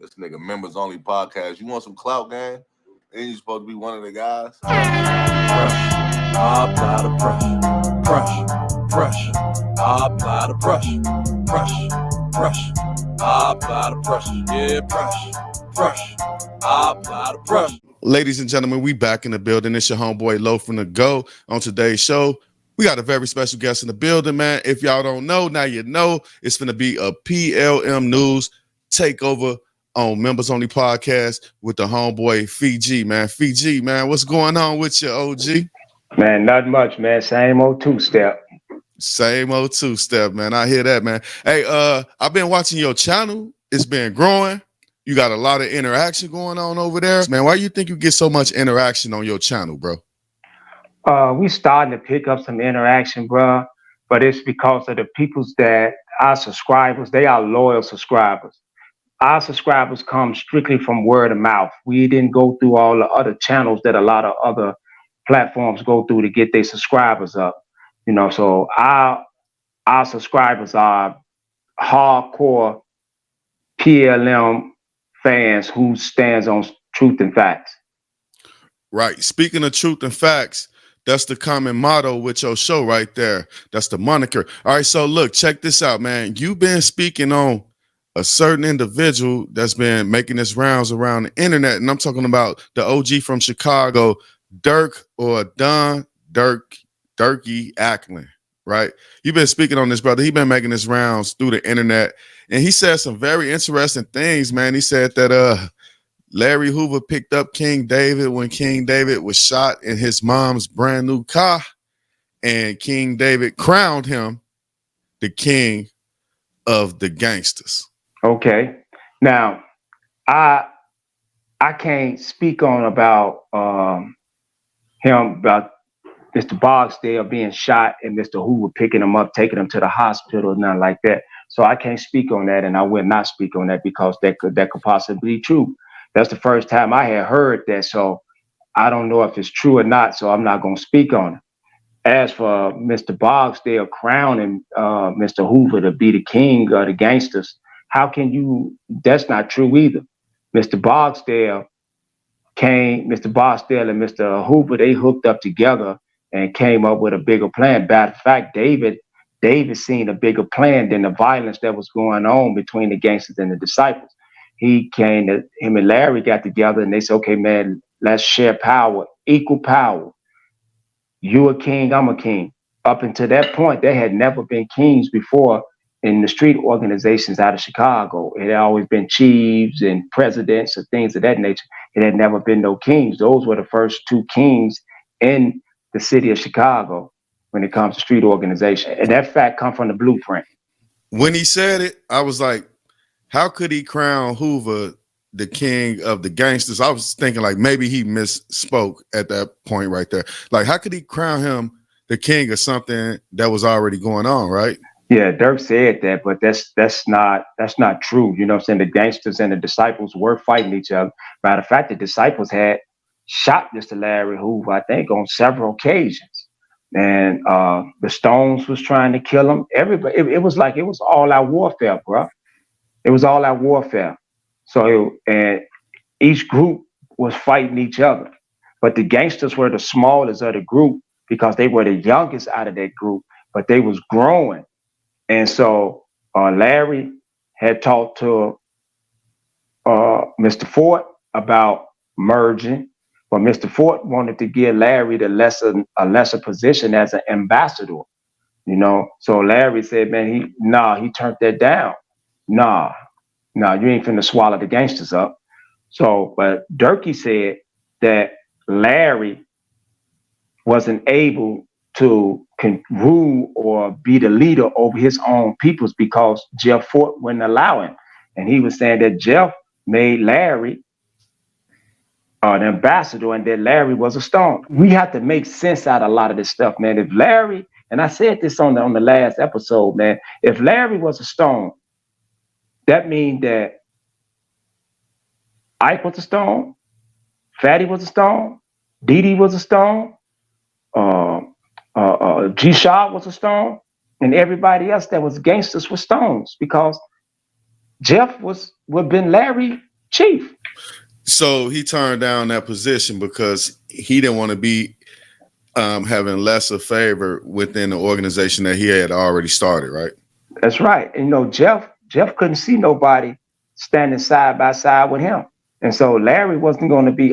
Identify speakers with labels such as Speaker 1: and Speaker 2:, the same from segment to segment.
Speaker 1: This nigga members only podcast. You want some clout, gang? Then you supposed to be one of the guys.
Speaker 2: I apply the pressure. I apply the pressure. I apply the pressure. Yeah, pressure. I apply the pressure.
Speaker 3: Ladies and gentlemen, we back in the building. It's your homeboy Lo from the Go. On today's show, we got a very special guest in the building, man. If y'all don't know, now you know. It's going to be a PLM News takeover on Members Only Podcast with the homeboy Fiji, man. Fiji, man, what's going on with you, OG?
Speaker 4: Man, not much, man. Same old two-step.
Speaker 3: Same old two-step, man. I hear that, man. Hey, I've been watching your channel. It's been growing. You got a lot of interaction going on over there. Man, why do you think you get so much interaction on your channel, bro?
Speaker 4: We starting to pick up some interaction, bro. But it's because of the peoples that our subscribers, they are loyal subscribers. Our subscribers come strictly from word of mouth. We didn't go through all the other channels that a lot of other platforms go through to get their subscribers up. You know, so our subscribers are hardcore PLM fans who stands on truth and facts.
Speaker 3: Right. Speaking of truth and facts, that's the common motto with your show right there. That's the moniker. All right, so look, check this out, man. You've been speaking on a certain individual that's been making his rounds around the internet, and I'm talking about the OG from Chicago, Durk Acklin, right? You've been speaking on this, brother. He's been making his rounds through the internet, and he said some very interesting things, man. He said that Larry Hoover picked up King David when King David was shot in his mom's brand new car, and King David crowned him the king of the gangsters.
Speaker 4: Okay. Now, I can't speak on about about Mr. Barksdale being shot and Mr. Hoover picking him up, taking him to the hospital, nothing like that. So I can't speak on that, and I will not speak on that because that could possibly be true. That's the first time I had heard that, so I don't know if it's true or not, so I'm not going to speak on it. As for Mr. Barksdale crowning Mr. Hoover to be the king of the gangsters, how can you? That's not true either. Mr. Barksdale and Mr. Hoover, they hooked up together and came up with a bigger plan. Matter of fact, David seen a bigger plan than the violence that was going on between the gangsters and the disciples. Him and Larry got together and they said, okay, man, let's share power, equal power. You a king, I'm a king. Up until that point, there had never been kings before in the street organizations out of Chicago. It had always been chiefs and presidents and things of that nature. It had never been no kings. Those were the first two kings in the city of Chicago when it comes to street organization. And that fact come from the blueprint.
Speaker 3: When he said it, I was like, how could he crown Hoover the king of the gangsters? I was thinking like maybe he misspoke at that point right there. Like, how could he crown him the king of something that was already going on, right?
Speaker 4: Yeah, Dirk said that, but that's not true. You know what I'm saying? The gangsters and the disciples were fighting each other. Matter of fact, the disciples had shot Mr. Larry Hoover, I think, on several occasions. And the Stones was trying to kill him. Everybody, it was all out warfare, bro. It was all out warfare. So and each group was fighting each other. But the gangsters were the smallest of the group because they were the youngest out of that group, but they was growing. And so Larry had talked to Mr. Fort about merging, but Mr. Fort wanted to give Larry a lesser position as an ambassador, you know. So Larry said, man, he turned that down. Nah, you ain't finna swallow the gangsters up. So, but Durkee said that Larry wasn't able to rule or be the leader over his own peoples because Jeff Fort wouldn't allow him. And he was saying that Jeff made Larry an ambassador and that Larry was a Stone. We have to make sense out of a lot of this stuff, man. If Larry, and I said this on the last episode, man, if Larry was a Stone, that means that Ike was a Stone, Fatty was a Stone, Dee Dee was a Stone, G-Shaw was a Stone, and everybody else that was gangsters were Stones because Jeff would have been Larry chief.
Speaker 3: So he turned down that position because he didn't want to be having lesser favor within the organization that he had already started, right?
Speaker 4: That's right. And Jeff couldn't see nobody standing side by side with him. And so Larry wasn't going to be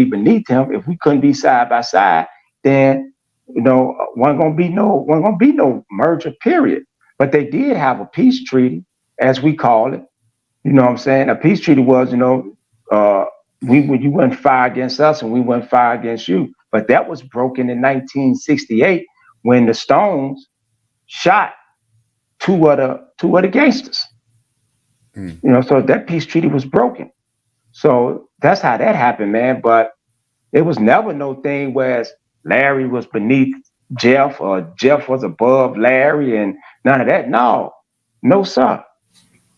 Speaker 4: beneath him. If we couldn't be side by side, then wasn't going to be no merger, period. But they did have a peace treaty, as we call it. You know what I'm saying? A peace treaty was, you wouldn't fire against us and we wouldn't fire against you. But that was broken in 1968 when the Stones shot two of the gangsters. So that peace treaty was broken. So that's how that happened, man. But it was never no thing where Larry was beneath Jeff or Jeff was above Larry and none of that. No, sir.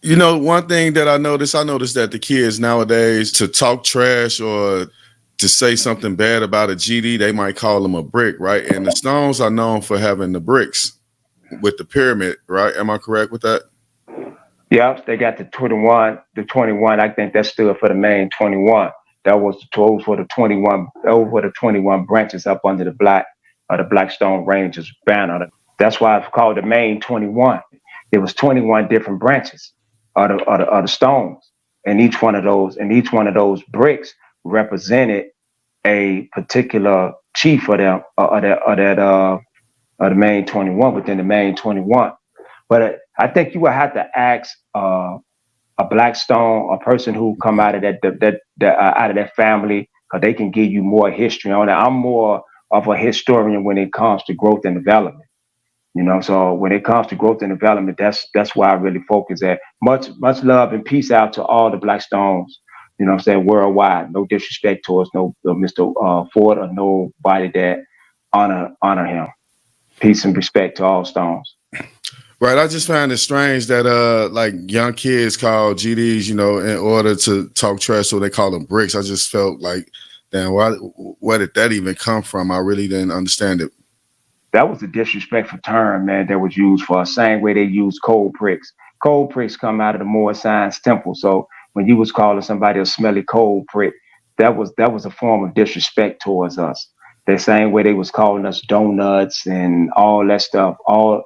Speaker 3: One thing that I noticed that the kids nowadays, to talk trash or to say something bad about a GD, they might call them a brick, right? And the Stones are known for having the bricks with the pyramid, right? Am I correct with that?
Speaker 4: Yep, they got the 21. The 21, I think that stood for the main 21. That was the 21. Those were the 21 branches up under the Blackstone Rangers banner. That's why it's called the main 21. It was 21 different branches of the Stones, and each one of those bricks represented a particular chief of the main 21 within the main 21. But I think you would have to ask a Blackstone, a person who come out of that family, because they can give you more history on it. I'm more of a historian when it comes to growth and development. So when it comes to growth and development, that's why I really focus at. Much love and peace out to all the Blackstones, I'm saying, worldwide. No disrespect towards no Mr. Ford or nobody that honor him. Peace and respect to all Stones.
Speaker 3: Right. I just find it strange that like young kids call GDs, in order to talk trash, so they call them bricks. I just felt like, damn, where did that even come from? I really didn't understand it.
Speaker 4: That was a disrespectful term, man, that was used for the same way they use cold bricks. Cold bricks come out of the Moore Science Temple. So when you was calling somebody a smelly cold brick, that was a form of disrespect towards us. The same way they was calling us donuts and all that stuff. All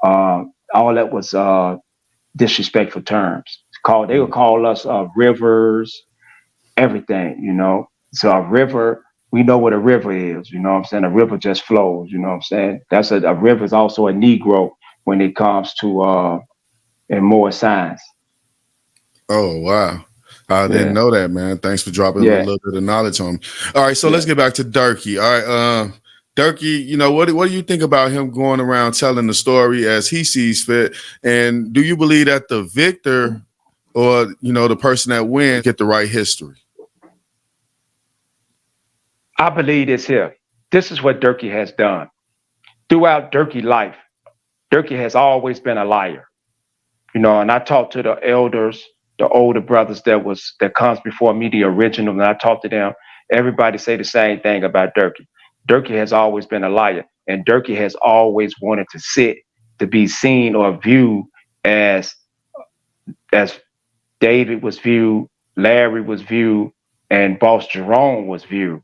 Speaker 4: that was disrespectful terms. They would call us rivers, everything, So a river, we know what a river is, you know what I'm saying? A river just flows, you know what I'm saying? That's a river is also a Negro when it comes to in more science.
Speaker 3: Oh, wow. I didn't know that, man. Thanks for dropping a little bit of knowledge on me. All right, so let's get back to Durky. All right, Durky, what do you think about him going around telling the story as he sees fit? And do you believe that the victor or, the person that wins get the right history?
Speaker 4: I believe this here. This is what Durky has done. Throughout Durky life, Durky has always been a liar. And I talked to the elders, the older brothers that comes before me, the original, and I talked to them. Everybody say the same thing about Durky. Durky has always been a liar, and Durky has always wanted to be seen or viewed as David was viewed, Larry was viewed, and Boss Jerome was viewed.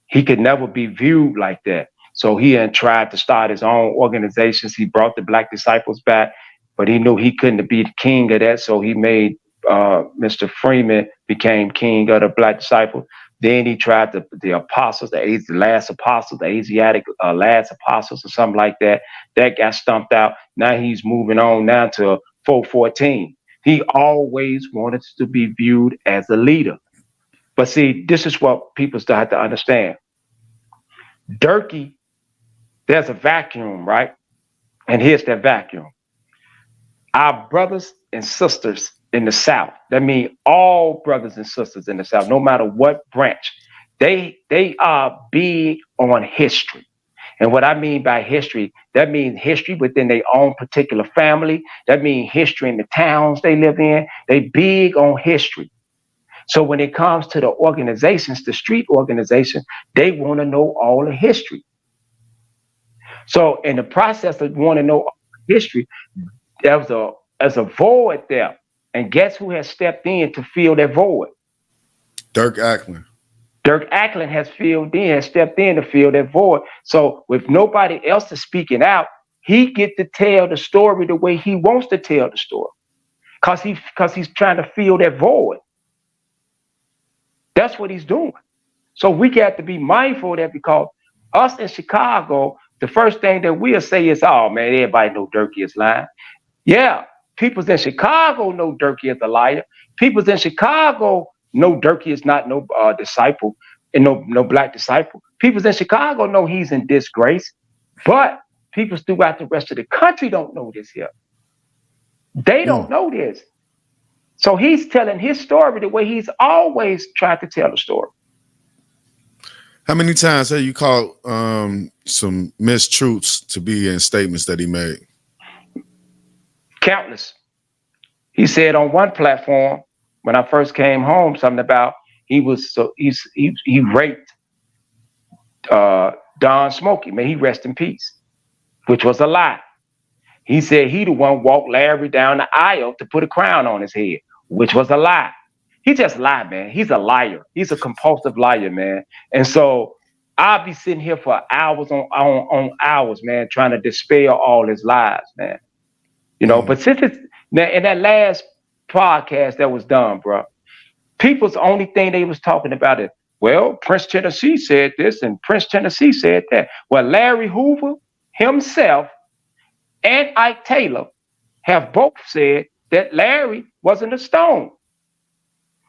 Speaker 4: He could never be viewed like that. So he had tried to start his own organizations. He brought the Black Disciples back, but he knew he couldn't be the king of that. So he made Mr. Freeman became king of the Black Disciples. Then he tried the apostles, the last apostles, the Asiatic last apostles or something like that. That got stumped out. Now he's moving on now to 414. He always wanted to be viewed as a leader. But see, this is what people start to understand. Durky, there's a vacuum, right? And here's that vacuum. Our brothers and sisters in the South, that means all brothers and sisters in the South, no matter what branch, they are big on history. And what I mean by history, that means history within their own particular family. That means history in the towns they live in. They big on history. So when it comes to the organizations, the street organization, they want to know all the history. So in the process of wanting to know all the history, there's a void there And guess who has stepped in to fill that void?
Speaker 3: Durk Acklin.
Speaker 4: Durk Acklin has stepped in to fill that void. So with nobody else is speaking out, he get to tell the story the way he wants to tell the story. Cause he's trying to fill that void. That's what he's doing. So we got to be mindful of that, because us in Chicago, the first thing that we'll say is, oh man, everybody know Durk is lying. Yeah, people in Chicago know Durk is a liar. People in Chicago know Durk is not no disciple and no black disciple. People in Chicago know he's in disgrace, but people throughout the rest of the country don't know this here. They don't know this. So he's telling his story the way he's always tried to tell the story.
Speaker 3: How many times have you called some mistruths to be in statements that he made?
Speaker 4: Countless. He said on one platform when I first came home something about he raped Don Smokey. May he rest in peace, which was a lie. He said he the one walked Larry down the aisle to put a crown on his head, which was a lie. He just lied, man. He's a liar. He's a compulsive liar, man. And so I'll be sitting here for hours on hours, man, trying to dispel all his lies, man. You know, but since it's now in that last podcast that was done, bro, people's only thing they was talking about is, well, Prince Tennessee said this and Prince Tennessee said that. Well, Larry Hoover himself and Ike Taylor have both said that Larry wasn't a stone,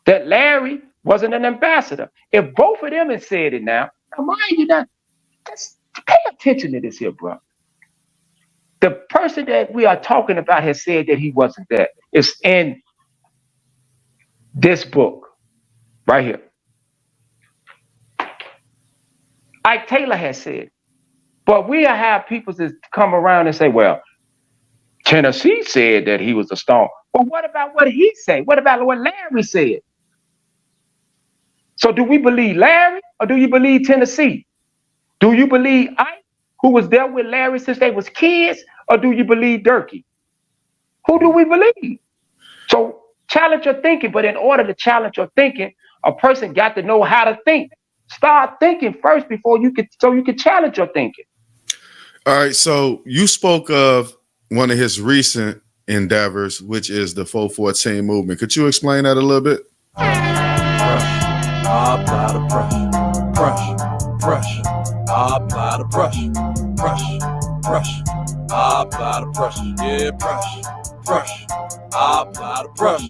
Speaker 4: that Larry wasn't an ambassador. If both of them had said it now mind you, not just pay attention to this here, bro. The person that we are talking about has said that he wasn't that. It's in this book right here. Ike Taylor has said, but we have people that come around and say, well, Tennessee said that he was a stone. But what about what he said? What about what Larry said? So do we believe Larry or do you believe Tennessee? Do you believe Ike, who was there with Larry since they was kids, or do you believe Durkee? Who do we believe? So challenge your thinking, but in order to challenge your thinking, a person got to know how to think. Start thinking first before you can challenge your thinking.
Speaker 3: All right, so you spoke of one of his recent endeavors, which is the 414 movement. Could you explain that a little bit?
Speaker 2: I apply the pressure. I apply the pressure. I apply the pressure. Yeah, pressure. I apply the pressure.